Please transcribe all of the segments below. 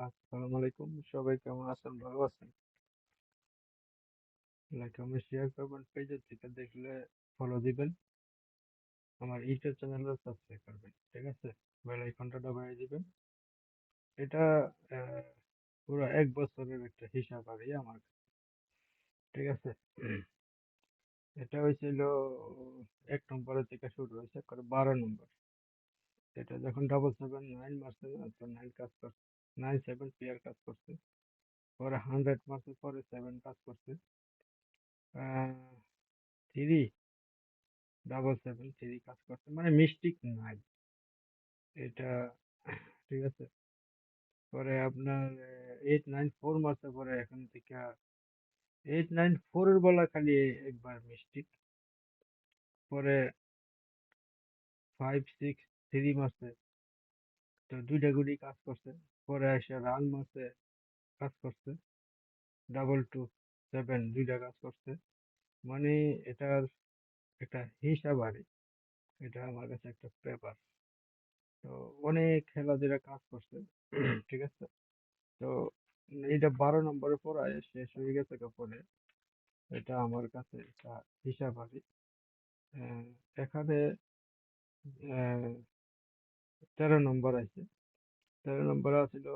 আসসালামু আলাইকুম, সবাই কেমন আছেন? ভালো আছেন? লাইক কমেন্ট শেয়ার করবেন, পেজের থেকে দেখলে ফলো দিবেন, আমার ইউটিউব চ্যানেলও সাবস্ক্রাইব করবেন, ঠিক আছে? বেল আইকনটা দবাই দিবেন। এটা আহ, পুরো 1 বছরের একটা হিসাব আর কি আমার, ঠিক আছে? এটা হয়েছিল 1 নম্বরের থেকে শুরু হয়েছে করে 12 নম্বর। এটা যখন 779 মারছে না, তো 9 কাজ করছে, 97 পেয়ার কাজ করছে, পরে 100 মারছে, পরে 7 কাজ করছে, 3 773 কাজ করছে, মানে মিস্টেক নাই এটা, ঠিক আছে? পরে আপনার 894 মাসে পরে এখান থেকে 894 এর বেলা খালি একবার মিস্টেক, পরে 563 মাসে তো দুইটা গুলি কাজ করছে, পরে এসে রান মাসে কাজ করছে, 227 দুইটা কাজ করছে, মানে এটার একটা হিসাব আর কি। এটা আমার কাছে একটা পেপার। তো অনেক খেলাধুলা কাজ করছে, ঠিক আছে? তো এইটা 12 নম্বরের পর শেষ হয়ে গেছে পরে, এটা আমার কাছে একটা হিসাব আর কি। আহ, এখানে 13 নম্বর আছে, 13 নম্বর আছিল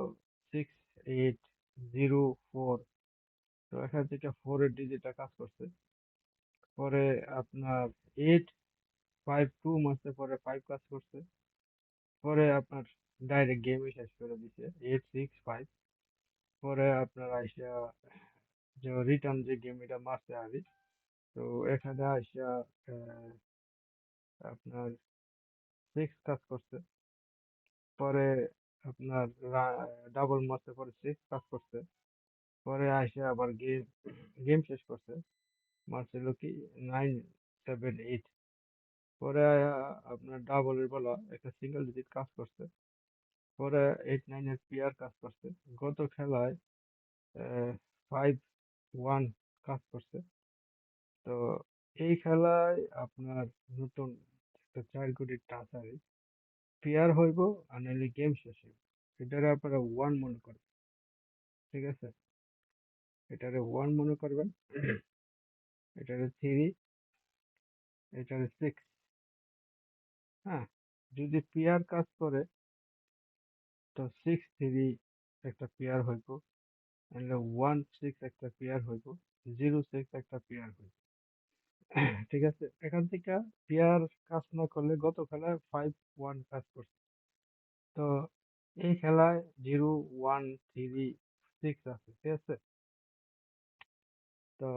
6804। তো এখান থেকে 4-এর ডিজিটটা কাজ করছে, পরে আপনার 852 মাসে পরে 5 কাজ করছে, পরে আপনার ডাইরেক্ট গেমই শেষ করে দিছে 865। পরে আপনার আইসা যে রিটার্ন যে গেম এটা মারছে আর কি। তো এখানে আইসা আহ, আপনার 6 কাজ করছে, পরে আপনার ডাবল মারছে, পরে 6 কাজ করছে, পরে আসে আবার গেম গেম শেষ করছে, মারছিল কি 978। পরে আপনার ডাবলের বলা একটা সিঙ্গেল ডিজিট কাজ করছে, পরে 8-9 এর পিয়ার কাজ করছে। গত খেলায় 5-1 কাজ করছে। তো এই খেলায় আপনার নতুন একটা 4 কোটি টাচ আর পেয়ার হইব, আর নাহলে গেম শেষ হইব। এটারে আপনারা ওয়ান মনে করেন, ঠিক আছে? এটারে ওয়ান মনে করবেন, এটারে থ্রি, এটারে সিক্স। হ্যাঁ, যদি পেয়ার কাজ করে তো 6-3 একটা পেয়ার হইব, নাহলে 1-6 একটা পেয়ার হইব, 0-6 একটা পেয়ার হইব। ঠিক আছে? এখান থেকে পেয়ার কাজ না করলে গত খেলায় 5-1 কাজ করছে। তো এই খেলায় 0-1-3-6 আছে, ঠিক আছে? তো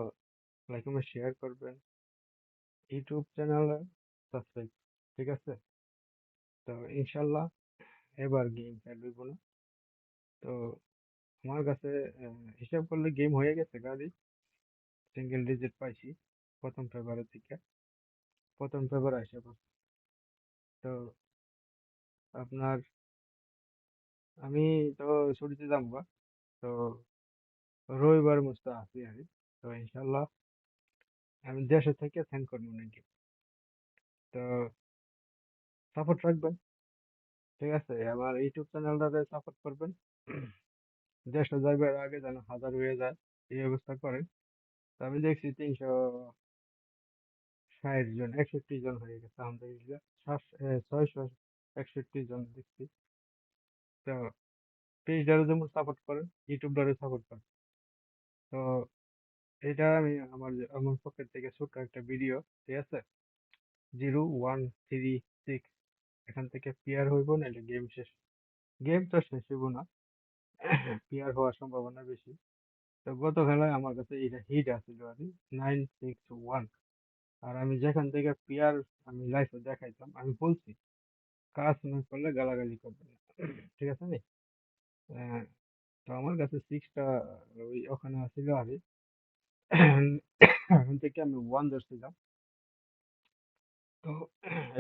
লাইক কমেন্ট শেয়ার করবেন, ইউটিউব চ্যানেলে সাবস্ক্রাইব, ঠিক আছে? তো ইনশাল্লাহ এবার গেম খেলবো না। তো আমার কাছে হিসাব করলে গেম হয়ে গেছে গাড়ি, সিঙ্গেল ডিজিট পাইছি প্রথম ফেভারের থেকে, প্রথম ফেভার আসে পড়ছে। তো আপনার আমি তো ছুটিতে যাবো গা। তো রবিবার মস্ত আছি আর কি। তো ইনশাল্লাহ আমি দেশে থেকে সেন্ড করবো নাকি। তো সাপোর্ট রাখবেন, ঠিক আছে? আমার ইউটিউব চ্যানেলটাতে সাপোর্ট করবেন। দেশে যাইবার আগে যেন 1000 হয়ে যায়, এই ব্যবস্থা করেন। তো আমি দেখছি 360 জন, 61 জন হয়ে গেছে আলহামদুলিল্লাহ। 661 জন দেখছি। তো পেজটারও যেমন সাপোর্ট করেন, ইউটিউবটারও সাপোর্ট করেন। তো এটা আমি আমার পকেট থেকে ছোট্ট একটা ভিডিও, ঠিক আছে? 0-1-3-6 এখান থেকে পেয়ার হইব, নাহলে গেম শেষ। গেম তো শেষ হইব না, পেয়ার হওয়ার সম্ভাবনা বেশি। তো গত খেলায় আমার কাছে এটা হিট আসছিল আর কি, 961। আর আমি যেখান থেকে পেয়ার আমি লাইভে দেখাইতাম, আমি বলছি কাজ না করলে গালাগালি করবে না, ঠিক আছে নি? আহ, তো আমার কাছে 6টা ওই ওখানে আসছিল আর কি। এখন থেকে আমি ওয়ান ধরছিলাম। তো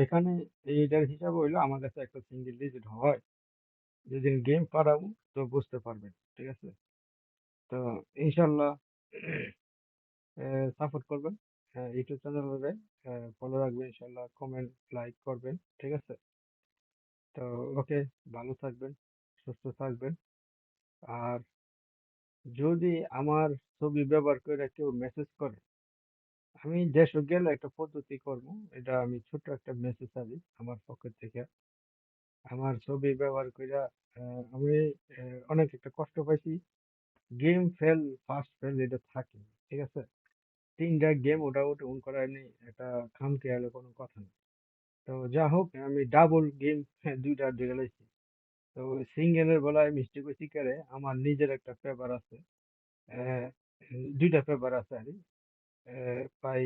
এখানে এইটার হিসাব হইলো আমার কাছে একটা সিঙ্গেল ডিজিট হয়, যেদিন গেম পারাবো তো বুঝতে পারবেন, ঠিক আছে? তো ইনশাল্লাহ সাপোর্ট করবেন, ইউটিউব চ্যানেলে ফলো রাখবেন, ইনশাল্লাহ কমেন্ট লাইক করবেন, ঠিক আছে? তো ওকে, ভালো থাকবেন, সুস্থ থাকবেন। আর যদি আমার ছবি ব্যবহার করে কেউ মেসেজ করে, আমি দেশে গেলে একটা পদ্ধতি করবো। এটা আমি ছোট্ট একটা মেসেজ আছি আমার পক্ষ থেকে। আমার ছবি ব্যবহার করে আমি অনেক একটা কষ্ট পাইছি। গেম ফেল, ফার্স্ট ফেল এটা থাকে, ঠিক আছে? 3টা গেম ওটা ওটা অন করা নেই, এটা খামখেয়ালে কোনো কথা না। তো যা হোক, আমি ডাবল গেম 2টা ধরে লাইছি। তো সিঙ্গেলের বেলায় মিস্টেক হয়েছে করে, আমার নিজের একটা পেপার আছে, আহ, 2টা পেপার আছে আর কি। প্রায়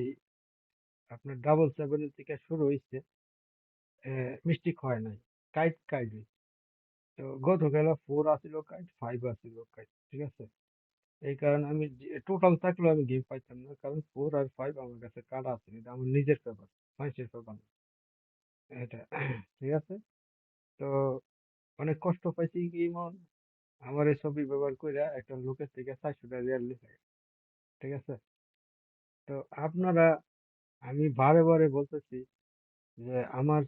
আপনার ডাবল সেভেনের থেকে শুরু হয়েছে, মিস্টেক হয় নাই, কাইট কাইট হইছে। তো গতকাল 4 আসিল কাইট, 5 আসিল কাইট, ঠিক আছে? এই কারণে আমি টোটাল থাকলেও আমি গেম পাইতাম না, কারণ 4 আর 5 আমার কাছে কার্ড আছে, এটা আমার নিজের পেপার, মানুষের পেপার না এটা। ঠিক আছে? তো অনেক কষ্ট পাইছি কি মন, আমার এই ছবি ব্যবহার করে একটা লোকের থেকে 400 টাকা রিয়াল লিখে, ঠিক আছে? তো আপনারা, আমি বারে বারে বলতেছি যে আমার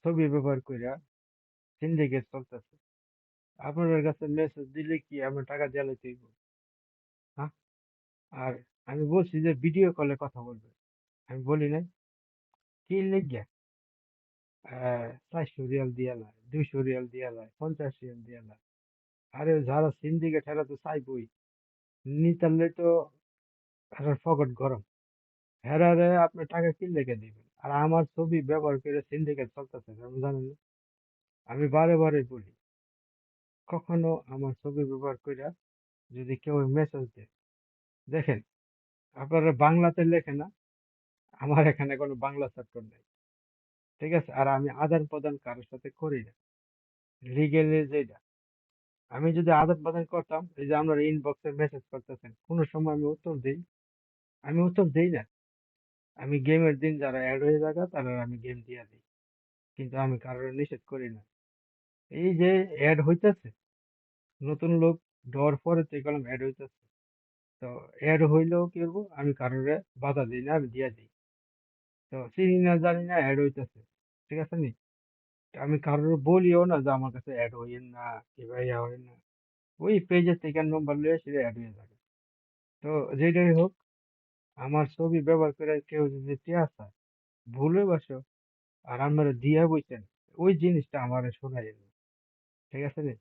ছবি ব্যবহার করে সিন্ডিকেট চলতেছে, আপনাদের কাছে মেসেজ দিলে কি আমার টাকা দেওয়া লাগবে? হ্যাঁ? আর আমি বলছি যে ভিডিও কলে কথা বলবে, আমি বলি নাই কি লিখে 400 রিয়াল দিয়া লাই, 200 রিয়াল দিয়া লাই, 50 রিয়াল দিয়া লাই। আরে যারা সিন্ডিকেট হেরা তো চাইবই, নিতালে তো হেরার পকেট গরম, হেরারে আপনি টাকা কি লেগে দিবেন? আর আমার ছবি ব্যবহার করে সিন্ডিকেট চলতেছে, আপনি জানেন না? আমি বারে বারে বলি, কখনো আমার ছবি ব্যবহার করে যদি কেউ মেসেজ দেয়, দেখেন, আপনারা বাংলাতে লেখে না, আমার এখানে কোনো বাংলা চ্যাপ্টার নেই, ঠিক আছে? আর আমি আদান প্রদান কারোর সাথে করি না, লিগেলি যেটা। আমি যদি আদান প্রদান করতাম, এই যে আমরা ইনবক্সে মেসেজ করতেছেন, কোনো সময় আমি উত্তর দিই? আমি উত্তর দিই না। আমি গেমের দিন যারা অ্যাড হয়ে থাকা তারা আমি গেম দিয়ে দিই, কিন্তু আমি কারোর নিষেধ করি না। এই যে অ্যাড হইতেছে, নতুন লোক দেওয়ার পরে তো এগুলো অ্যাড হইতেছে, তো অ্যাড হইলেও কি করবো, আমি কারোরে বাধা দিই না, আমি দিয়ে দিই। তো চিনি না জানি না অ্যাড হইতেছে, ঠিক আছে নি? তো আমি কারোর বলিও না যে আমার কাছে অ্যাড হইয়েন না, কিংবা ইয়া হইয়েন না। ওই পেজের থেকে নম্বর লিয়ে সেটা অ্যাড হয়ে যাবে। তো যেটাই হোক, আমার ছবি ব্যবহার করে কেউ যদি টিয়া চায়, ভুলে বসো, আর আপনারা দিয়া বইছেন, ওই জিনিসটা আমার শোনাই না, ঠিক আছে নি?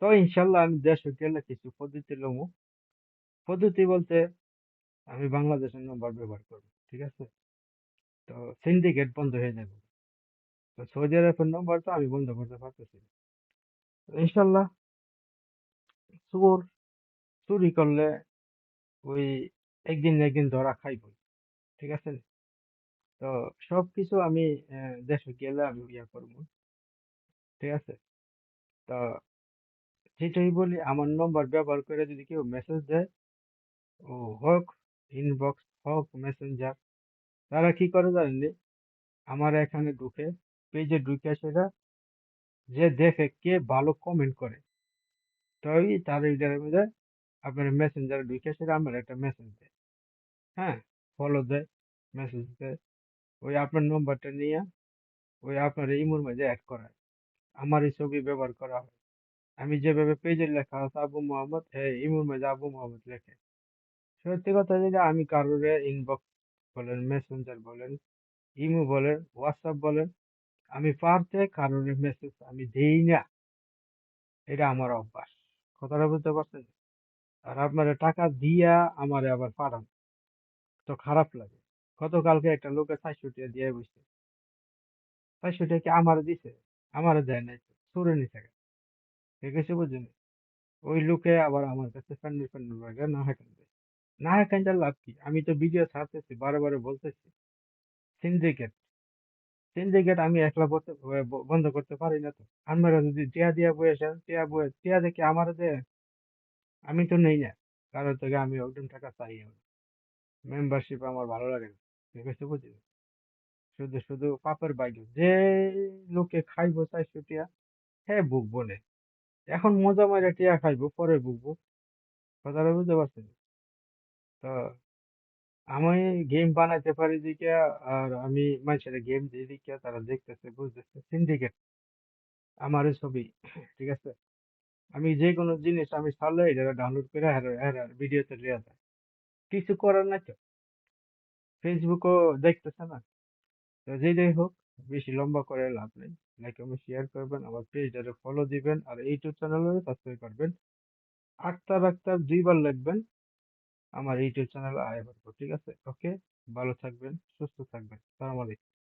তো ইনশাল্লাহ আমি দেশে গেলে কিছু পদ্ধতি লমু। পদ্ধতি বলতে আমি বাংলাদেশের নম্বর ব্যবহার করবো, ঠিক আছে? তো সিন্ডিকেট বন্ধ হয়ে যাবে। তো সৌদি আরবের নম্বর তো আমি বন্ধ করতে পারতেছি না। তো ইনশাল্লাহ, চোর চুরি করলে ওই একদিন না একদিন ধরা খাইবই, ঠিক আছে নি? তো সবকিছু আমি দেশে গেলে আমি ইয়া করবো, ঠিক আছে? তো যেটাই বলি, আমার নম্বর ব্যবহার করে যদি কেউ মেসেজ দেয়, ও হোক ইনবক্স, হোক মেসেঞ্জার, তারা কি করে জানেননি? আমার এখানে ঢুকে, পেজে ঢুকে সেটা যে দেখে কে ভালো কমেন্ট করে, তাই তার এইটার মধ্যে আপনার মেসেঞ্জারে ঢুকে সেটা আমার একটা মেসেজ দেয়, হ্যাঁ, ফলো দেয়, মেসেজ দেয়, ওই আপনার নম্বরটা নিয়ে ওই আপনার ইমোর মধ্যে অ্যাড করায়, আমার এই ছবি ব্যবহার করা হয়। আমি যেভাবে পেজে লেখা আছে আবু মোহাম্মদ, ইমোর মধ্যে আবু মোহাম্মদ লেখে। সত্যি কথা যেটা, আমি কারোর ইনবক্স বলেন, মেসেঞ্জার বলেন, ইমো বলেন, হোয়াটসঅ্যাপ বলেন, আমি পারতে কারোর মেসেজ আমি দেই না, এটা আমার অভ্যাস। কথাটা বুঝতে পারছেন? আর আপনারা টাকা দিয়া আমারে আবার পাঠান, তো খারাপ লাগে। গতকালকে একটা লোকে 400 টাকা দিয়ে বসছে, 400 টাকা কি আমারে দিছে? আমারে দেয় নাই তো, চোরে নিছে গা। ঠিক আছে, বুঝছেন? ওই লোকে আবার আমার কাছে ফ্যান্ডেল ফ্যান্ডেল লাগে, না হাঁকান দেয়। না হাঁকান লাভ কি? আমি তো ভিডিও ছাড়তেছি, বারে বারে বলতেছি, সিন্ডিকেট, সিন্ডিকেট আমি একলা বন্ধ করতে পারি না তো। আপনারা যদি টিয়া দিয়া বসেন, টিয়া বয়ে টিয়া দেখে আমার দেয়, আমি তো নেই না কারোর থেকে, আমি একদম টাকা চাই না। মেম্বারশিপ আমার ভালো লাগে না, ঠিক আছে, বুঝলি? শুধু শুধু পাপের বাইরে যে লোকে খাইবো 400 টিয়া, হ্যাঁ বুকবো না। এখন মজা মাইরা টিয়া খাইবো, পরে বুকবো। কথাটা বুঝতে পারছেন? তো আমি গেম বানাইতে পারি দিকে, আর আমি মানুষের গেম দিয়ে দিকে তারা দেখতেছে, বুঝতেছে সিন্ডিকেট আমার এই ছবি, ঠিক আছে? আমি যে কোনো জিনিস আমি ছাড়লে এটা ডাউনলোড করে ভিডিওতে দেওয়া যায়। কিছু করার নাই তো, ফেসবুকও দেখতেছে না। তো যেটাই হোক, বেশি লম্বা করে লাভ নেই। লাইক এবং শেয়ার করবেন, আমার পেজটারে ফলো দিবেন, আর ইউটিউব চ্যানেলে সাবস্ক্রাইব করবেন। আক্তার আক্তার 2 বার লিখবেন, আমার ইউটিউব চ্যানেলে আয় করবো। ঠিক আছে? ওকে, ভালো থাকবেন, সুস্থ থাকবেন। সালাম আলাইকুম।